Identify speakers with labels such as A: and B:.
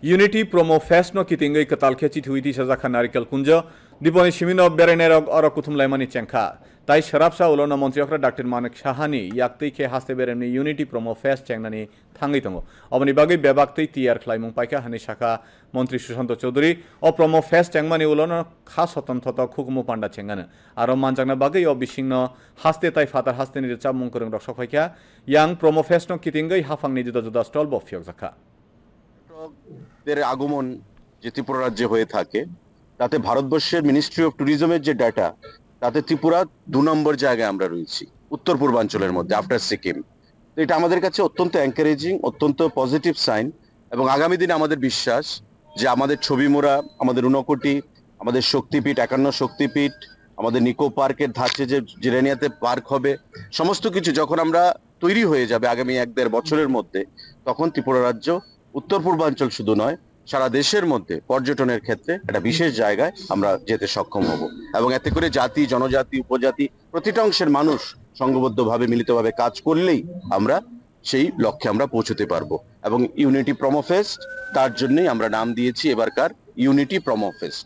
A: Unity Promo Fest no kitingai katal khechi thuiti sajaka narikal kunjo diponi simino berenerok oro kuthum laimani chengkha tai sharapsa ulona montriokra Dr. Manik Sahani yaktei khe haste beremni Unity Promo Fest chengnani thangai tongo oboni bagai bebaktei tiyar khlaimung paika hani shaka মন্ত্রী সুশান্ত চৌধুরী ও promo fest চ্যাংমানি উলনো খাস হতন থত খুকুমু পান্ডা চেঙ্গানো আর মানজাংনা বাগৈ ও বিসিংন হাস্তে তাই ফাতার হাস্তে নির চাপ মুংকরং রক্ষক ফাইকা young promo fest ন কিতিঙ্গৈ হাফাংনি জুদা জুদা stall বফিয়ক জাখা
B: দের আগমন যে ত্রিপুরা রাজ্যে হয়ে থাকে তাতে ভারতবর্ষের মিনিস্ট্রি অফ ট্যুরিজমের যে ডাটা তাতে ত্রিপুরা 2 নম্বর জায়গায় আমরা রয়েছি উত্তর পূর্বাঞ্চলের মধ্যে আফটার সিকিম। তো এটা আমাদের কাছে অত্যন্ত এনকারেজিং, অত্যন্ত পজিটিভ সাইন এবং আগামী দিনে আমাদের বিশ্বাস যে আমাদের ছবি মোড়া, আমাদের ঊনকোটি, আমাদের শক্তিপীঠ 51 শক্তিপীঠ, আমাদের নিকো পার্কের ধাঁচে যে জিরানিয়াতে পার্ক হবে, সমস্ত কিছু যখন আমরা তৈরি হয়ে যাবে আগামী 1-1.5 বছরের মধ্যে, তখন ত্রিপুরা রাজ্য উত্তর পূর্বাঞ্চল শুধু নয় সারা দেশের মধ্যে পর্যটনের ক্ষেত্রে একটা বিশেষ জায়গায় আমরা যেতে সক্ষম হব এবং এতে করে জাতি, জনজাতি, উপজাতি প্রতিটা অংশের মানুষ সংঘবদ্ধভাবে মিলিতভাবে কাজ করলেই আমরা সেই লক্ষ্যে আমরা পৌঁছতে পারবো। এবং ইউনিটি প্রোমো ফেস্ট তার জন্যই আমরা নাম দিয়েছি এবারকার ইউনিটি প্রোমো ফেস্ট।